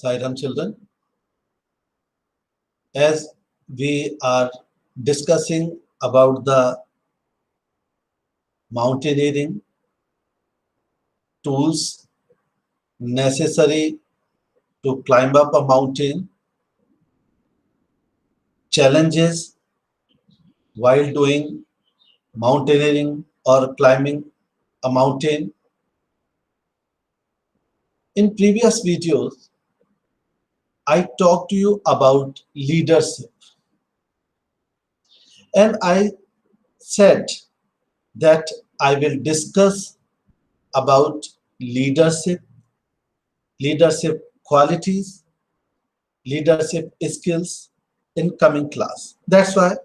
Sairam children, as we are discussing about the mountaineering tools necessary to climb up a mountain, challenges while doing mountaineering or climbing a mountain. In previous videos, I talked to you about leadership, and I said that I will discuss about leadership, leadership qualities, leadership skills in coming class. That's why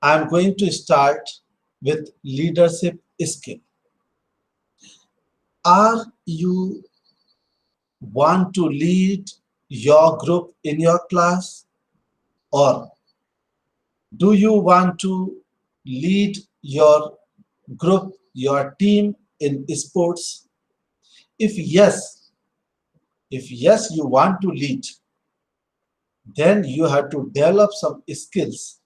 I'm going to start with leadership skill. Are you want to lead your group in your class, or do you want to lead your group, your team in sports? If yes, you want to lead, then you have to develop some skills.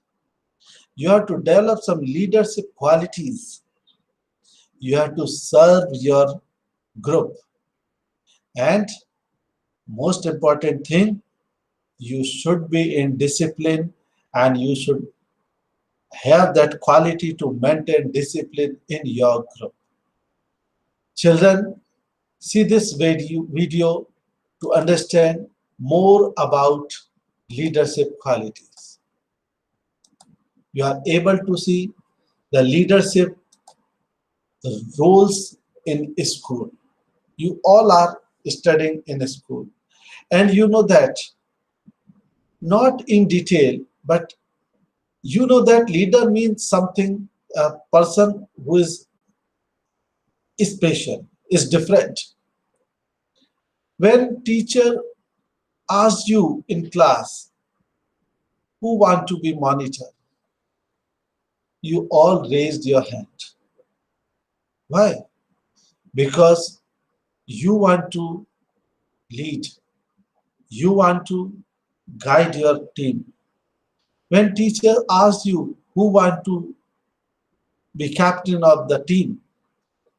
You have to develop some leadership qualities. You have to serve your group. And most important thing, you should be in discipline, and you should have that quality to maintain discipline in your group. Children, see this video to understand more about leadership qualities. You are able to see the leadership roles in school. You all are studying in school, and you know that, not in detail, but you know that leader means something, a person who is special, is different. When teacher asks you in class, who want to be monitor, you all raised your hand. Why? Because you want to lead, you want to guide your team. When teacher asks you who want to be captain of the team,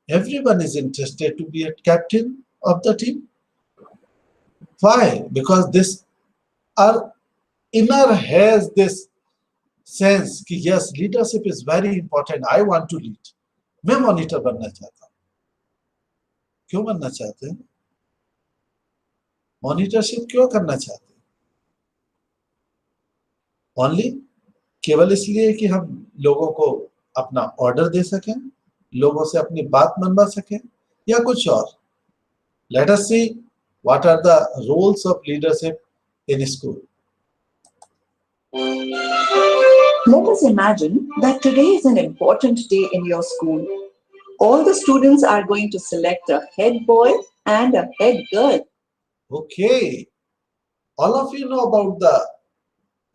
everyone is interested to be a captain of the team. Why? Because this, our inner has this sense कि yes, leadership is very important. I want to lead. मैं monitor बनना चाहता हूँ. क्यों बनना चाहते हैं? Monitorship क्यों करना चाहते हैं? ओनली केवल इसलिए कि हम लोगों को अपना ऑर्डर दे सकें, लोगों से अपनी बात मनवा सकें, या कुछ और? Let us see what are the roles of leadership in school. Let us imagine that today is an important day in your school. All the students are going to select a head boy and a head girl. Okay, all of you know about the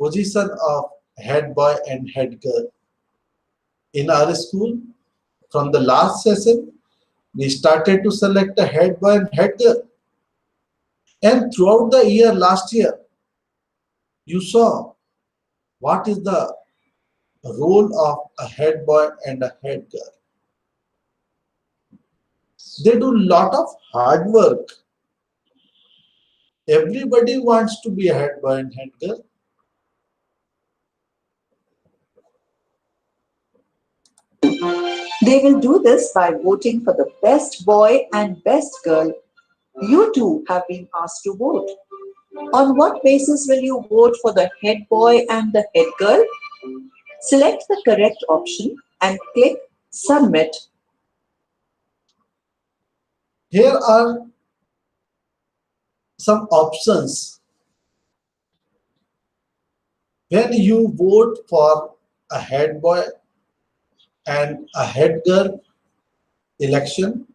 position of head boy and head girl. In our school, from the last session, we started to select a head boy and head girl. And throughout the year, last year, you saw what is the role of a head boy and a head girl. They do a lot of hard work. Everybody wants to be a head boy and head girl. They will do this by voting for the best boy and best girl. You too have been asked to vote. On what basis will you vote for the head boy and the head girl? Select the correct option and click Submit. Here are some options. When you vote for a head boy and a head girl election,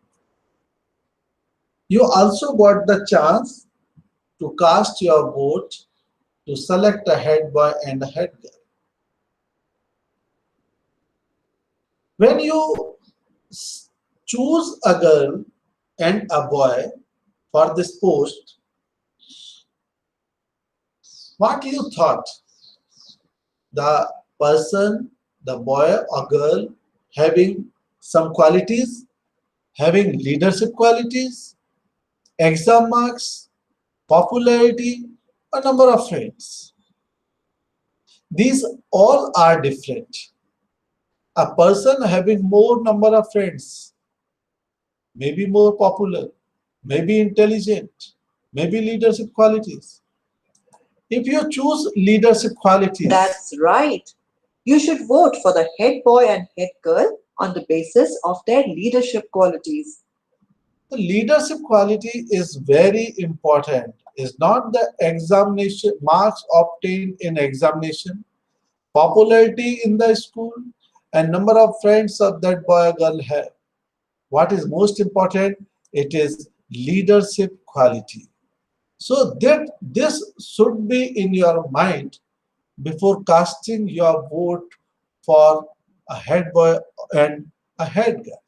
you also got the chance to cast your vote to select a head boy and a head girl. When you choose a girl and a boy for this post, What you thought? The person, the boy or girl having some qualities, having leadership qualities, exam marks, popularity, a number of friends. These all are different. A person having more number of friends may be more popular, may be intelligent, maybe leadership qualities. If you choose leadership qualities, That's right. You should vote for the head boy and head girl on the basis of their leadership qualities. the leadership quality is very important. It's not the examination marks obtained in examination, popularity in the school, and number of friends of that boy or girl have. What is most important? It is leadership quality. So that this should be in your mind before casting your vote for a head boy and a head girl.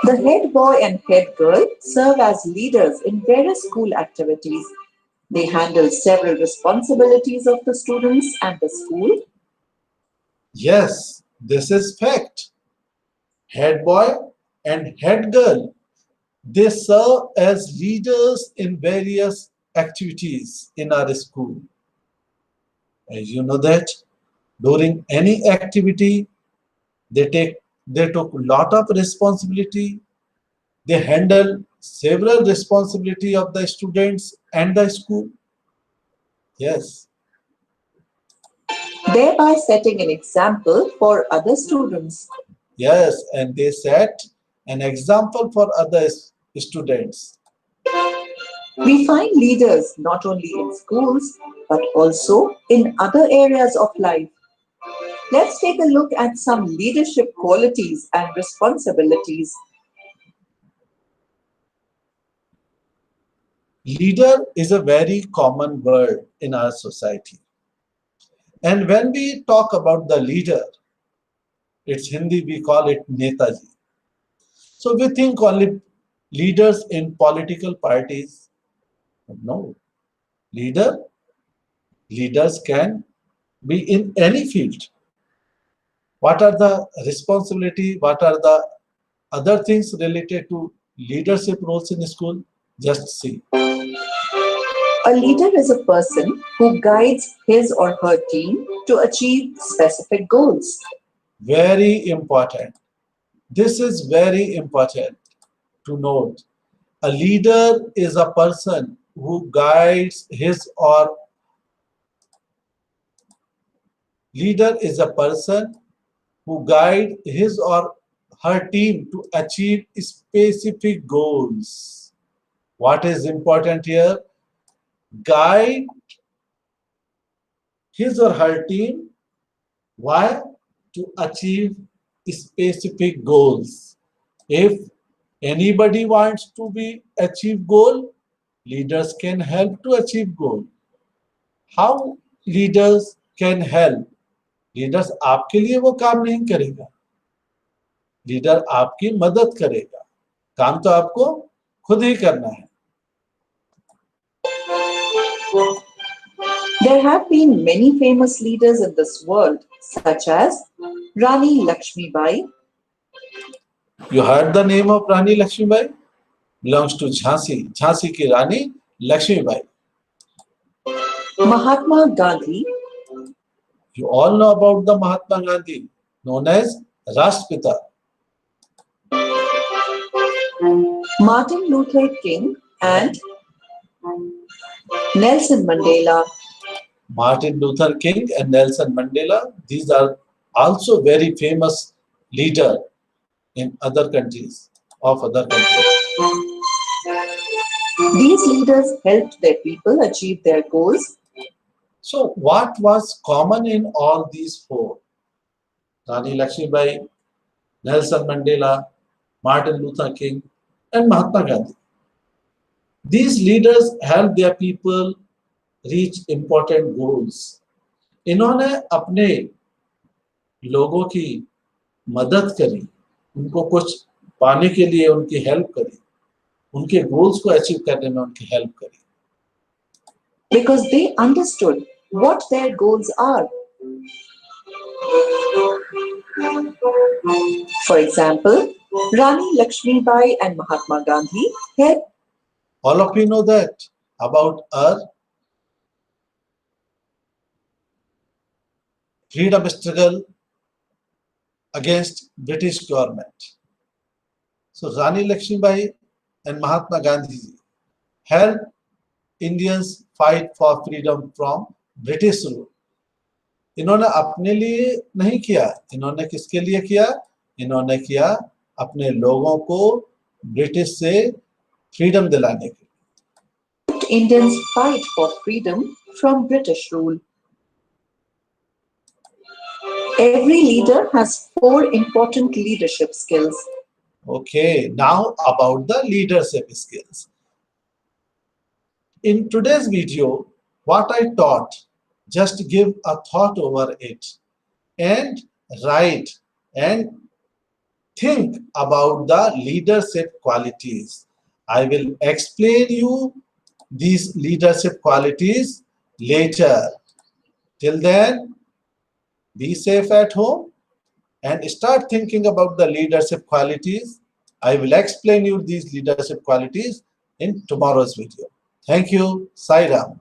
The head boy and head girl serve as leaders in various school activities. They handle several responsibilities of the students and the school. Yes, this is fact. Head boy and head girl, they serve as leaders in various activities in our school. As you know that during any activity, they take they took a lot of responsibility. They handle several responsibility of the students and the school. Yes, Thereby setting an example for other students. yes, and they set an example for other students. We find leaders not only in schools but also in other areas of life. Let's take a look at some leadership qualities and responsibilities. Leader is a very common word in our society. And when we talk about the leader, it's Hindi, we call it Netaji. So we think only leaders in political parties. No, leader, leaders can be in any field. What are the responsibility? What are the other things related to leadership roles in school? Just see. A leader is a person who guides his or her team to achieve specific goals. Very important. This is very important to note. A leader is a person who guides his or leader is a person who guide his or her team to achieve specific goals. What is important here? Guide his or her team. Why? To achieve specific goals. If anybody wants to be achieve goal, leaders can help to achieve goal. How leaders can help? Leaders आपके लिए वो काम नहीं करेगा, leader आपकी मदद करेगा, काम तो आपको खुद ही करना है. There have been many famous leaders in this world, such as Rani Lakshmibai, You heard the name of Rani Lakshmibai? Belongs to Jhansi. Jhansi की रानी Lakshmibai. Mahatma Gandhi, You all know about the Mahatma Gandhi, known as Rashtrapita. Martin Luther King, and Nelson Mandela. Martin Luther King and Nelson Mandela, these are also very famous leader in other countries, of other countries. These leaders helped their people achieve their goals. So what was common in all these four? Rani Lakshmibai, Nelson Mandela, Martin Luther King, and Mahatma Gandhi. These leaders helped their people reach important goals. इन्होंने अपने लोगों की मदद करी, उनको कुछ पाने के लिए उनकी हेल्प करी, उनके गोल्स को अचीव करने में उनकी हेल्प करी. because they understood what their goals are. For example, Rani Lakshmibai and Mahatma Gandhi had All of you know that about our freedom struggle against British government. So Rani Lakshmibai and Mahatma Gandhi helped Indians fight for freedom from British rule. इन्होंने अपने लिए नहीं किया, इन्होंने किसके लिए किया? इन्होंने किया अपने लोगों को ब्रिटिश से फ्रीडम दिलाने के लिए. Indians fight for freedom from British rule. Every leader has 4 important leadership skills. Okay, now about the leadership skills. In today's video, what I taught, just give a thought over it and write and think about the leadership qualities. I will explain you these leadership qualities later. Till then, be safe at home and start thinking about the leadership qualities. I will explain you these leadership qualities in tomorrow's video. Thank you. Sai Ram.